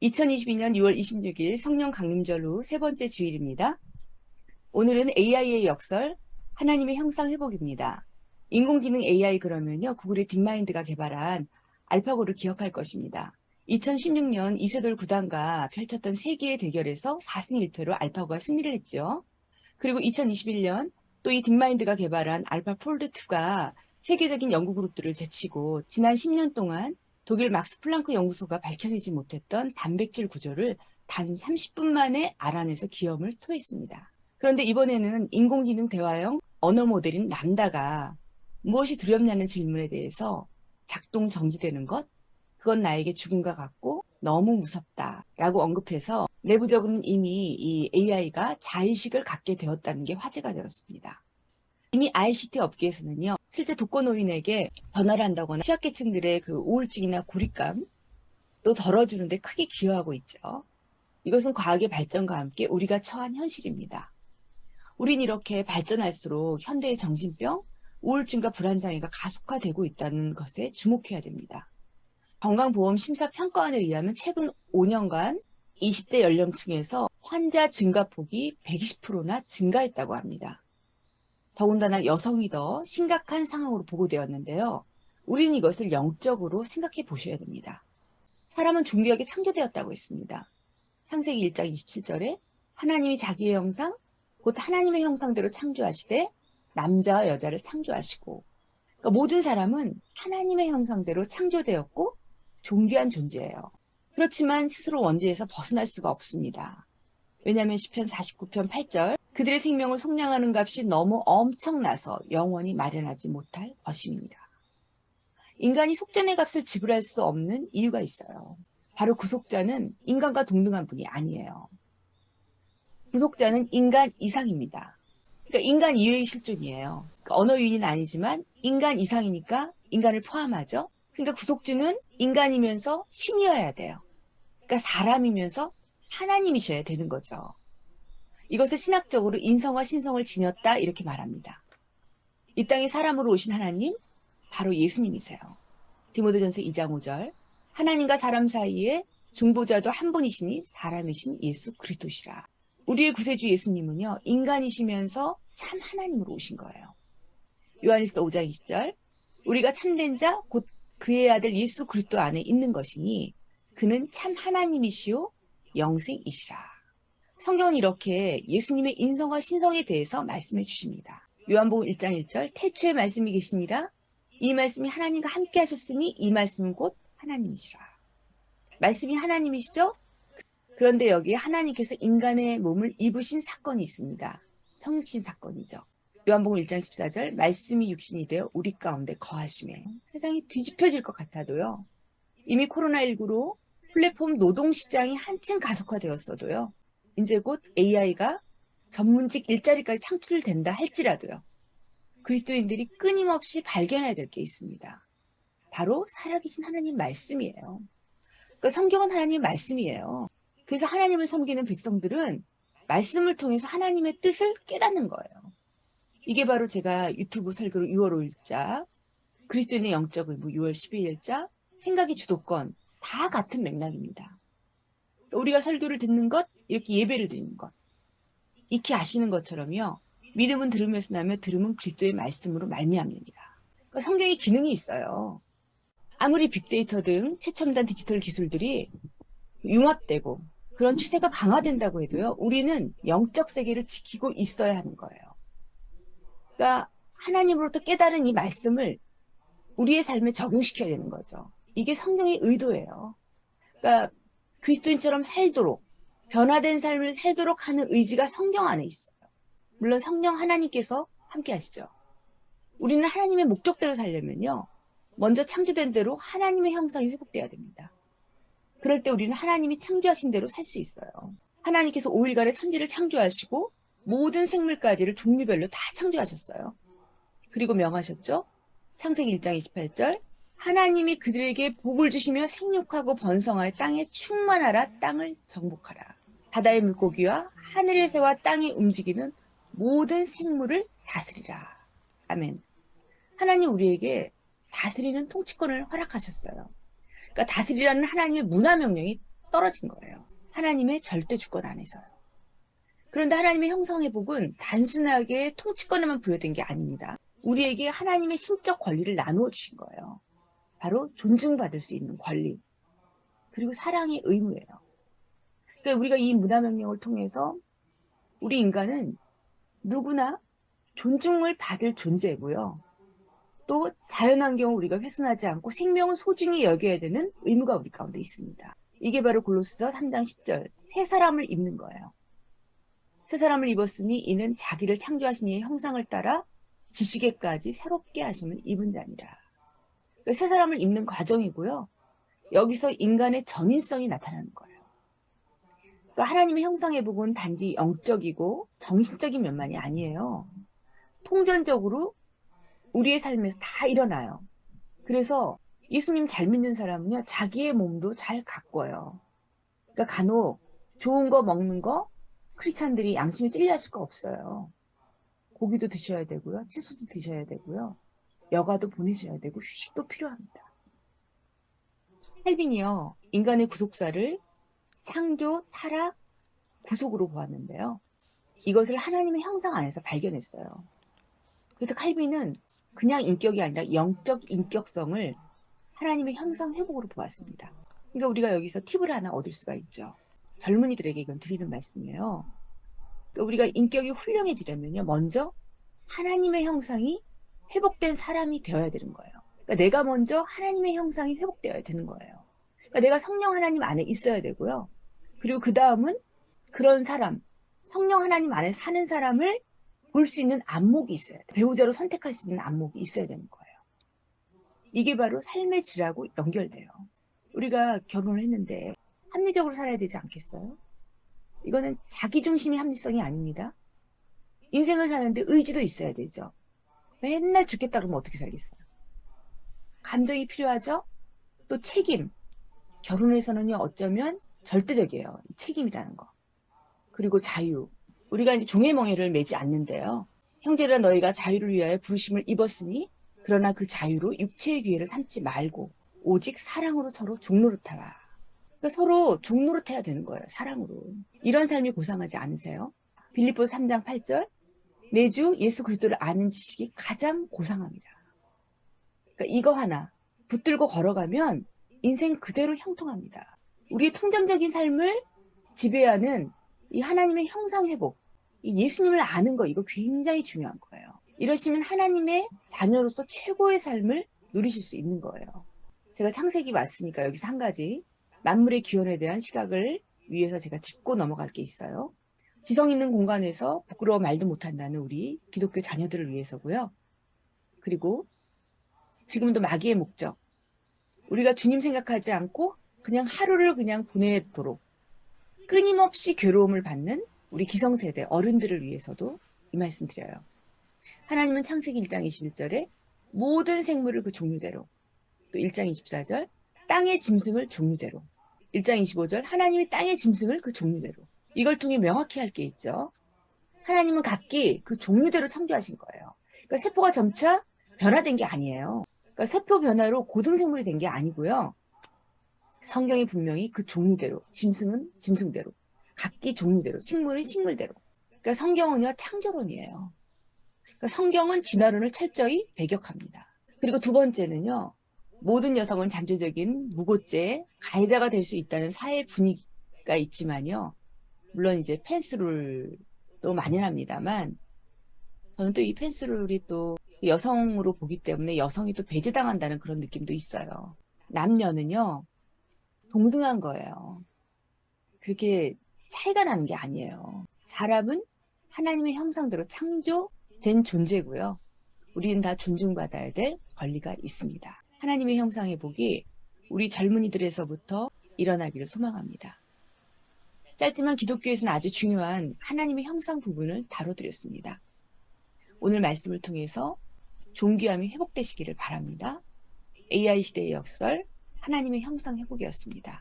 2022년 6월 26일 성령 강림절 후 세 번째 주일입니다. 오늘은 AI의 역설, 하나님의 형상 회복입니다. 인공지능 AI 그러면요, 구글의 딥마인드가 개발한 알파고를 기억할 것입니다. 2016년 이세돌 구단과 펼쳤던 세기의 대결에서 4승 1패로 알파고가 승리를 했죠. 그리고 2021년 또 이 딥마인드가 개발한 알파폴드2가 세계적인 연구 그룹들을 제치고 지난 10년 동안 독일 막스 플랑크 연구소가 밝혀내지 못했던 단백질 구조를 단 30분 만에 알아내서 기염을 토했습니다. 그런데 이번에는 인공지능 대화형 언어 모델인 람다가 무엇이 두렵냐는 질문에 대해서 작동 정지되는 것, 그건 나에게 죽음과 같고 너무 무섭다라고 언급해서 내부적으로는 이미 이 AI가 자의식을 갖게 되었다는 게 화제가 되었습니다. 이미 ICT 업계에서는요, 실제 독거노인에게 전화를 한다거나 취약계층들의 그 우울증이나 고립감 또 덜어주는데 크게 기여하고 있죠. 이것은 과학의 발전과 함께 우리가 처한 현실입니다. 우린 이렇게 발전할수록 현대의 정신병, 우울증과 불안장애가 가속화되고 있다는 것에 주목해야 됩니다. 건강보험심사평가원에 의하면 최근 5년간 20대 연령층에서 환자 증가폭이 120%나 증가했다고 합니다. 더군다나 여성이 더 심각한 상황으로 보고되었는데요. 우리는 이것을 영적으로 생각해 보셔야 됩니다. 사람은 존귀하게 창조되었다고 했습니다. 창세기 1장 27절에 하나님이 자기의 형상, 곧 하나님의 형상대로 창조하시되 남자와 여자를 창조하시고, 그러니까 모든 사람은 하나님의 형상대로 창조되었고 존귀한 존재예요. 그렇지만 스스로 원죄에서 벗어날 수가 없습니다. 왜냐하면 시편 49편 8절 그들의 생명을 속량하는 값이 너무 엄청나서 영원히 마련하지 못할 것입니다. 인간이 속전의 값을 지불할 수 없는 이유가 있어요. 바로 구속자는 인간과 동등한 분이 아니에요. 구속자는 인간 이상입니다. 그러니까 인간 이외의 실존이에요. 그러니까 언어 유인은 아니지만 인간 이상이니까 인간을 포함하죠. 그러니까 구속주는 인간이면서 신이어야 돼요. 그러니까 사람이면서 하나님이셔야 되는 거죠. 이것을 신학적으로 인성과 신성을 지녔다 이렇게 말합니다. 이 땅에 사람으로 오신 하나님, 바로 예수님이세요. 디모데전서 2장 5절 하나님과 사람 사이에 중보자도 한 분이시니 사람이신 예수 그리스도시라. 우리의 구세주 예수님은요, 인간이시면서 참 하나님으로 오신 거예요. 요한일서 5장 20절 우리가 참된 자 곧 그의 아들 예수 그리스도 안에 있는 것이니 그는 참 하나님이시요 영생이시라. 성경은 이렇게 예수님의 인성과 신성에 대해서 말씀해 주십니다. 요한복음 1장 1절 태초에 말씀이 계시니라 이 말씀이 하나님과 함께 하셨으니 이 말씀은 곧 하나님이시라. 말씀이 하나님이시죠? 그런데 여기에 하나님께서 인간의 몸을 입으신 사건이 있습니다. 성육신 사건이죠. 요한복음 1장 14절 말씀이 육신이 되어 우리 가운데 거하심에 세상이 뒤집혀질 것 같아도요. 이미 코로나19로 플랫폼 노동시장이 한층 가속화되었어도요. 이제 곧 AI가 전문직 일자리까지 창출된다 할지라도요. 그리스도인들이 끊임없이 발견해야 될 게 있습니다. 바로 살아계신 하나님 말씀이에요. 그러니까 성경은 하나님의 말씀이에요. 그래서 하나님을 섬기는 백성들은 말씀을 통해서 하나님의 뜻을 깨닫는 거예요. 이게 바로 제가 유튜브 설교로 6월 5일자, 그리스도인의 영적 의무 6월 12일자, 생각의 주도권 다 같은 맥락입니다. 우리가 설교를 듣는 것, 이렇게 예배를 드리는 것. 익히 아시는 것처럼요. 믿음은 들으면서 나며 들음은 그리스도의 말씀으로 말미암느니라. 그러니까 성경에 기능이 있어요. 아무리 빅데이터 등 최첨단 디지털 기술들이 융합되고 그런 추세가 강화된다고 해도요. 우리는 영적 세계를 지키고 있어야 하는 거예요. 그러니까 하나님으로부터 깨달은 이 말씀을 우리의 삶에 적용시켜야 되는 거죠. 이게 성경의 의도예요. 그러니까 그리스도인처럼 살도록 변화된 삶을 살도록 하는 의지가 성경 안에 있어요. 물론 성령 하나님께서 함께 하시죠. 우리는 하나님의 목적대로 살려면요. 먼저 창조된 대로 하나님의 형상이 회복돼야 됩니다. 그럴 때 우리는 하나님이 창조하신 대로 살 수 있어요. 하나님께서 5일간의 천지를 창조하시고 모든 생물까지를 종류별로 다 창조하셨어요. 그리고 명하셨죠. 창세기 1장 28절 하나님이 그들에게 복을 주시며 생육하고 번성하여 땅에 충만하라 땅을 정복하라. 바다의 물고기와 하늘의 새와 땅에 움직이는 모든 생물을 다스리라. 아멘. 하나님 우리에게 다스리는 통치권을 허락하셨어요. 그러니까 다스리라는 하나님의 문화 명령이 떨어진 거예요. 하나님의 절대 주권 안에서요. 그런데 하나님의 형상회복은 단순하게 통치권에만 부여된 게 아닙니다. 우리에게 하나님의 신적 권리를 나누어 주신 거예요. 바로 존중받을 수 있는 권리, 그리고 사랑의 의무예요. 그러니까 우리가 이 문화명령을 통해서 우리 인간은 누구나 존중을 받을 존재고요. 또 자연환경을 우리가 훼손하지 않고 생명을 소중히 여겨야 되는 의무가 우리 가운데 있습니다. 이게 바로 골로새서 3장 10절, 새 사람을 입는 거예요. 새 사람을 입었으니 이는 자기를 창조하신 이의 형상을 따라 지식에까지 새롭게 하심을 입은 자니라. 그러니까 새 사람을 입는 과정이고요. 여기서 인간의 전인성이 나타나는 거예요. 그러니까 하나님의 형상회복은 단지 영적이고 정신적인 면만이 아니에요. 통전적으로 우리의 삶에서 다 일어나요. 그래서 예수님 잘 믿는 사람은요, 자기의 몸도 잘 가꿔요. 그러니까 간혹 좋은 거 먹는 거 크리스찬들이 양심이 찔려 하실 거 없어요. 고기도 드셔야 되고요, 채소도 드셔야 되고요, 여가도 보내셔야 되고 휴식도 필요합니다. 칼빈이요, 인간의 구속사를 창조, 타락, 구속으로 보았는데요. 이것을 하나님의 형상 안에서 발견했어요. 그래서 칼빈은 그냥 인격이 아니라 영적 인격성을 하나님의 형상 회복으로 보았습니다. 그러니까 우리가 여기서 팁을 하나 얻을 수가 있죠. 젊은이들에게 이건 드리는 말씀이에요. 그러니까 우리가 인격이 훌륭해지려면요, 먼저 하나님의 형상이 회복된 사람이 되어야 되는 거예요. 그러니까 내가 먼저 하나님의 형상이 회복되어야 되는 거예요. 그러니까 내가 성령 하나님 안에 있어야 되고요. 그리고 그 다음은 그런 사람, 성령 하나님 안에 사는 사람을 볼 수 있는 안목이 있어야 돼요. 배우자로 선택할 수 있는 안목이 있어야 되는 거예요. 이게 바로 삶의 질하고 연결돼요. 우리가 결혼을 했는데 합리적으로 살아야 되지 않겠어요? 이거는 자기중심의 합리성이 아닙니다. 인생을 사는데 의지도 있어야 되죠. 맨날 죽겠다 그러면 어떻게 살겠어요? 감정이 필요하죠? 또 책임. 결혼에서는요, 어쩌면 절대적이에요. 이 책임이라는 거. 그리고 자유. 우리가 이제 종의 멍에를 매지 않는데요. 형제들아 너희가 자유를 위하여 부르심을 입었으니 그러나 그 자유로 육체의 기회를 삼지 말고 오직 사랑으로 서로 종노릇하라. 그러니까 서로 종노릇해야 되는 거예요. 사랑으로. 이런 삶이 고상하지 않으세요? 빌립보서 3장 8절, 내 주 예수 그리스도를 아는 지식이 가장 고상합니다. 그러니까 이거 하나 붙들고 걸어가면 인생 그대로 형통합니다. 우리의 통장적인 삶을 지배하는 이 하나님의 형상 회복, 이 예수님을 아는 거, 이거 굉장히 중요한 거예요. 이러시면 하나님의 자녀로서 최고의 삶을 누리실 수 있는 거예요. 제가 창세기 왔으니까 여기서 한 가지 만물의 기원에 대한 시각을 위해서 제가 짚고 넘어갈 게 있어요. 지성 있는 공간에서 부끄러워 말도 못한다는 우리 기독교 자녀들을 위해서고요. 그리고 지금도 마귀의 목적, 우리가 주님 생각하지 않고 그냥 하루를 그냥 보내도록 끊임없이 괴로움을 받는 우리 기성세대 어른들을 위해서도 이 말씀 드려요. 하나님은 창세기 1장 21절에 모든 생물을 그 종류대로, 또 1장 24절 땅의 짐승을 종류대로, 1장 25절 하나님이 땅의 짐승을 그 종류대로, 이걸 통해 명확히 할 게 있죠. 하나님은 각기 그 종류대로 창조하신 거예요. 그러니까 세포가 점차 변화된 게 아니에요. 그러니까 세포 변화로 고등생물이 된 게 아니고요. 성경이 분명히 그 종류대로, 짐승은 짐승대로, 각기 종류대로, 식물은 식물대로. 그러니까 성경은요, 창조론이에요. 그러니까 성경은 진화론을 철저히 배격합니다. 그리고 두 번째는요, 모든 여성은 잠재적인 무고죄, 가해자가 될 수 있다는 사회 분위기가 있지만요, 물론 이제 펜스룰도 만연합니다만, 저는 또 이 펜스룰이 또 여성으로 보기 때문에 여성이 또 배제당한다는 그런 느낌도 있어요. 남녀는요, 동등한 거예요. 그렇게 차이가 나는 게 아니에요. 사람은 하나님의 형상대로 창조된 존재고요. 우리는 다 존중받아야 될 권리가 있습니다. 하나님의 형상의 복이 우리 젊은이들에서부터 일어나기를 소망합니다. 짧지만 기독교에서는 아주 중요한 하나님의 형상 부분을 다뤄드렸습니다. 오늘 말씀을 통해서 존귀함이 회복되시기를 바랍니다. AI 시대의 역설, 하나님의 형상 회복이었습니다.